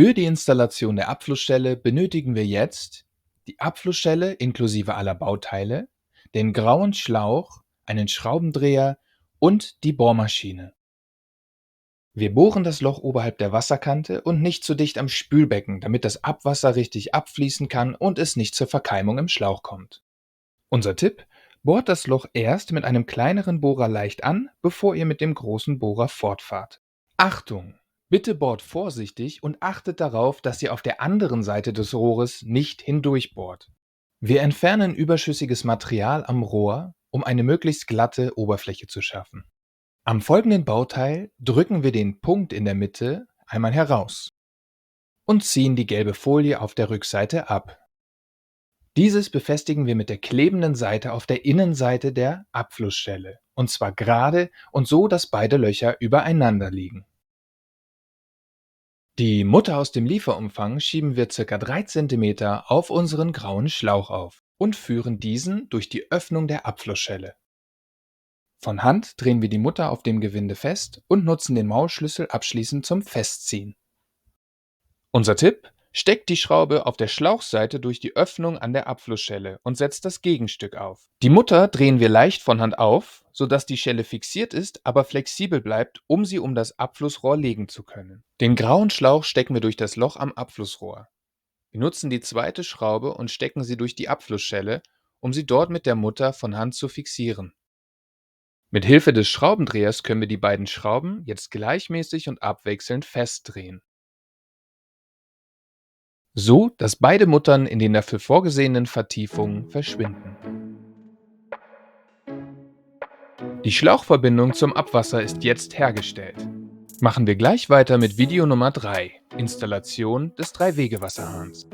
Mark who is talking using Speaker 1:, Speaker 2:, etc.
Speaker 1: Für die Installation der Abflussstelle benötigen wir jetzt die Abflussstelle inklusive aller Bauteile, den grauen Schlauch, einen Schraubendreher und die Bohrmaschine. Wir bohren das Loch oberhalb der Wasserkante und nicht zu dicht am Spülbecken, damit das Abwasser richtig abfließen kann und es nicht zur Verkeimung im Schlauch kommt. Unser Tipp: Bohrt das Loch erst mit einem kleineren Bohrer leicht an, bevor ihr mit dem großen Bohrer fortfahrt. Achtung! Bitte bohrt vorsichtig und achtet darauf, dass ihr auf der anderen Seite des Rohres nicht hindurchbohrt. Wir entfernen überschüssiges Material am Rohr, um eine möglichst glatte Oberfläche zu schaffen. Am folgenden Bauteil drücken wir den Punkt in der Mitte einmal heraus und ziehen die gelbe Folie auf der Rückseite ab. Dieses befestigen wir mit der klebenden Seite auf der Innenseite der Abflussstelle, und zwar gerade und so, dass beide Löcher übereinander liegen. Die Mutter aus dem Lieferumfang schieben wir ca. 3 cm auf unseren grauen Schlauch auf und führen diesen durch die Öffnung der Abflussschelle. Von Hand drehen wir die Mutter auf dem Gewinde fest und nutzen den Maulschlüssel abschließend zum Festziehen. Unser Tipp: Steckt die Schraube auf der Schlauchseite durch die Öffnung an der Abflussschelle und setzt das Gegenstück auf. Die Mutter drehen wir leicht von Hand auf, sodass die Schelle fixiert ist, aber flexibel bleibt, um sie um das Abflussrohr legen zu können. Den grauen Schlauch stecken wir durch das Loch am Abflussrohr. Wir nutzen die zweite Schraube und stecken sie durch die Abflussschelle, um sie dort mit der Mutter von Hand zu fixieren. Mit Hilfe des Schraubendrehers können wir die beiden Schrauben jetzt gleichmäßig und abwechselnd festdrehen, so dass beide Muttern in den dafür vorgesehenen Vertiefungen verschwinden. Die Schlauchverbindung zum Abwasser ist jetzt hergestellt. Machen wir gleich weiter mit Video Nummer 3: Installation des 3-Wege-Wasserhahns.